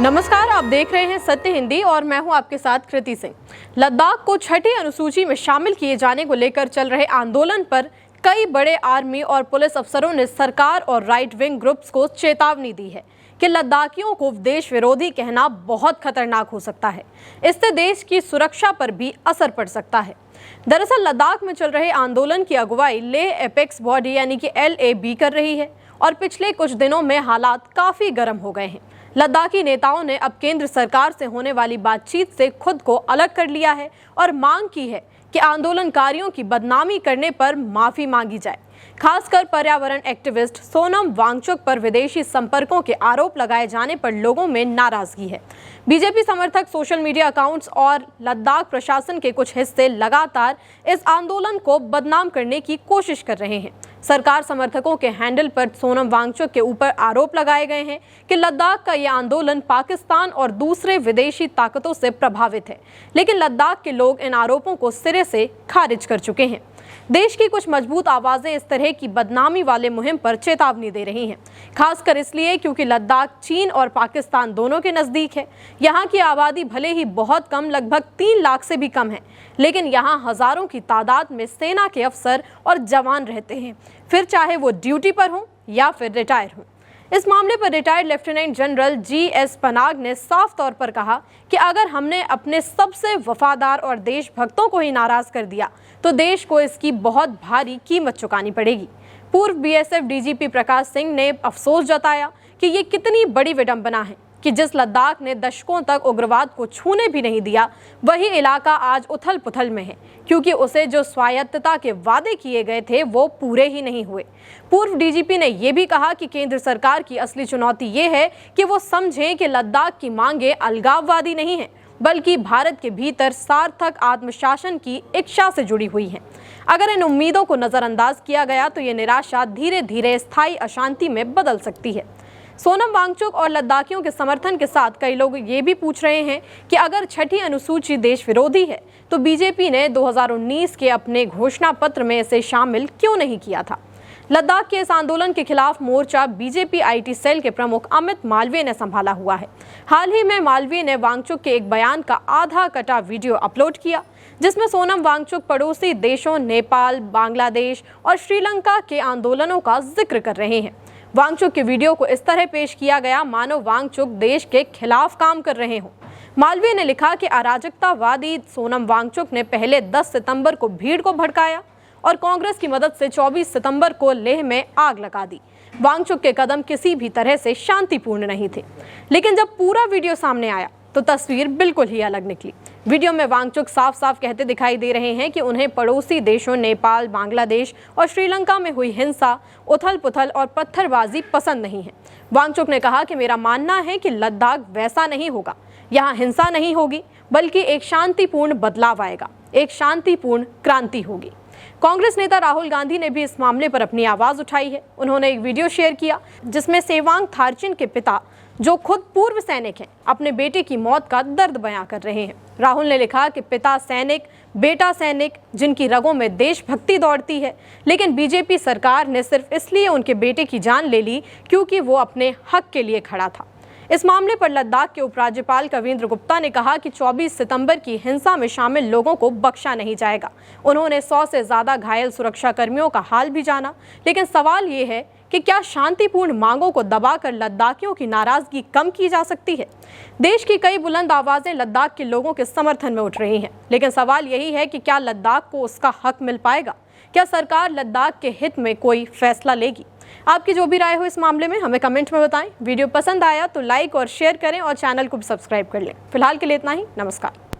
नमस्कार, आप देख रहे हैं सत्य हिंदी और मैं हूं आपके साथ कृति सिंह। लद्दाख को छठी अनुसूची में शामिल किए जाने को लेकर चल रहे आंदोलन पर कई बड़े आर्मी और पुलिस अफसरों ने सरकार और राइट विंग ग्रुप्स को चेतावनी दी है कि लद्दाखियों को देश विरोधी कहना बहुत खतरनाक हो सकता है। इससे देश की सुरक्षा पर भी असर पड़ सकता है। दरअसल लद्दाख में चल रहे आंदोलन की अगुवाई लेह एपेक्स बॉडी यानी कि LAB कर रही है और पिछले कुछ दिनों में हालात काफी गर्म हो गए हैं। लद्दाखी नेताओं ने अब केंद्र सरकार से होने वाली बातचीत से खुद को अलग कर लिया है और मांग की है कि आंदोलनकारियों की बदनामी करने पर माफी मांगी जाए। खासकर पर्यावरण एक्टिविस्ट सोनम वांगचुक पर विदेशी संपर्कों के आरोप लगाए जाने पर लोगों में नाराजगी है। बीजेपी समर्थक सोशल मीडिया अकाउंट्स और लद्दाख प्रशासन के कुछ हिस्से लगातार इस आंदोलन को बदनाम करने की कोशिश कर रहे हैं। सरकार समर्थकों के हैंडल पर सोनम वांगचुक के ऊपर आरोप लगाए गए हैं कि लद्दाख का यह आंदोलन पाकिस्तान और दूसरे विदेशी ताकतों से प्रभावित है, लेकिन लद्दाख के लोग इन आरोपों को सिरे से खारिज कर चुके हैं। देश की कुछ मजबूत आवाजें इस तरह की बदनामी वाले मुहिम पर चेतावनी दे रही हैं, खासकर इसलिए क्योंकि लद्दाख चीन और पाकिस्तान दोनों के नजदीक है। यहाँ की आबादी भले ही बहुत कम, लगभग 3 लाख से भी कम है, लेकिन यहाँ हजारों की तादाद में सेना के अफसर और जवान रहते हैं, फिर चाहे वो ड्यूटी पर हों या फिर रिटायर हों। इस मामले पर retired lieutenant general GS Panag ने साफ तौर पर कहा कि अगर हमने अपने सबसे वफादार और देशभक्तों को ही नाराज कर दिया तो देश को इसकी बहुत भारी कीमत चुकानी पड़ेगी। पूर्व BSF DGP प्रकाश सिंह ने अफसोस जताया कि ये कितनी बड़ी विडंबना है कि जिस लद्दाख ने दशकों तक उग्रवाद को छूने भी नहीं दिया, वही इलाका आज उथल पुथल में है क्योंकि उसे जो स्वायत्तता के वादे किए गए थे वो पूरे ही नहीं हुए। पूर्व DGP ने यह भी कहा कि केंद्र सरकार की असली चुनौती ये है कि वो समझें कि लद्दाख की मांगे अलगाववादी नहीं है, बल्कि भारत के भीतर सार्थक आत्मशासन की इच्छा से जुड़ी हुई हैं। अगर इन उम्मीदों को नजरअंदाज किया गया तो ये निराशा धीरे धीरे स्थायी अशांति में बदल सकती है। सोनम वांगचुक और लद्दाखियों के समर्थन के साथ कई लोग ये भी पूछ रहे हैं कि अगर छठी अनुसूची देश विरोधी है तो बीजेपी ने 2019 के अपने घोषणा पत्र में इसे शामिल क्यों नहीं किया था। लद्दाख के इस आंदोलन के खिलाफ मोर्चा बीजेपी IT सेल के प्रमुख अमित मालवीय ने संभाला हुआ है। हाल ही में मालवीय ने वांगचुक के एक बयान का आधा कटा वीडियो अपलोड किया, जिसमें सोनम वांगचुक पड़ोसी देशों नेपाल, बांग्लादेश और श्रीलंका के आंदोलनों का जिक्र कर रहे हैं। वांगचुक के वीडियो को इस तरह पेश किया गया मानो वांगचुक देश के खिलाफ काम कर रहे हों। मालवीय ने लिखा कि अराजकतावादी सोनम वांगचुक ने पहले 10 सितंबर को भीड़ को भड़काया और कांग्रेस की मदद से 24 सितंबर को लेह में आग लगा दी। वांगचुक के कदम किसी भी तरह से शांतिपूर्ण नहीं थे, लेकिन जब पूरा वीडियो सामने आया तो तस्वीर बिल्कुल ही अलग निकली। वीडियो में वांगचुक साफ साफ कहते दिखाई दे रहे हैं कि उन्हें पड़ोसी देशों नेपाल, बांग्लादेश और श्रीलंका में हुई हिंसा, उथल पुथल और पत्थरबाजी पसंद नहीं है। वांगचुक ने कहा कि मेरा मानना है कि लद्दाख वैसा नहीं होगा, यहाँ हिंसा नहीं होगी, बल्कि एक शांतिपूर्ण बदलाव आएगा, एक शांतिपूर्ण क्रांति होगी। कांग्रेस नेता राहुल गांधी ने भी इस मामले पर अपनी आवाज उठाई है। उन्होंने एक वीडियो शेयर किया जिसमें सेवांग थारचिन के पिता, जो खुद पूर्व सैनिक हैं, अपने बेटे की मौत का दर्द बयां कर रहे हैं। राहुल ने लिखा कि पिता सैनिक, बेटा सैनिक, जिनकी रगों में देशभक्ति दौड़ती है, लेकिन बीजेपी सरकार ने सिर्फ इसलिए उनके बेटे की जान ले ली क्योंकि वो अपने हक के लिए खड़ा था। इस मामले पर लद्दाख के उपराज्यपाल कविंद्र गुप्ता ने कहा कि 24 सितंबर की हिंसा में शामिल लोगों को बख्शा नहीं जाएगा। उन्होंने 100 से ज्यादा घायल सुरक्षा कर्मियों का हाल भी जाना, लेकिन सवाल ये है कि क्या शांतिपूर्ण मांगों को दबाकर लद्दाखियों की नाराजगी कम की जा सकती है। देश की कई बुलंद आवाजें लद्दाख के लोगों के समर्थन में उठ रही हैं, लेकिन सवाल यही है कि क्या लद्दाख को उसका हक मिल पाएगा? क्या सरकार लद्दाख के हित में कोई फैसला लेगी? आपकी जो भी राय हो इस मामले में हमें कमेंट में बताएं। वीडियो पसंद आया तो लाइक और शेयर करें और चैनल को भी सब्सक्राइब कर लें। फिलहाल के लिए इतना ही। नमस्कार।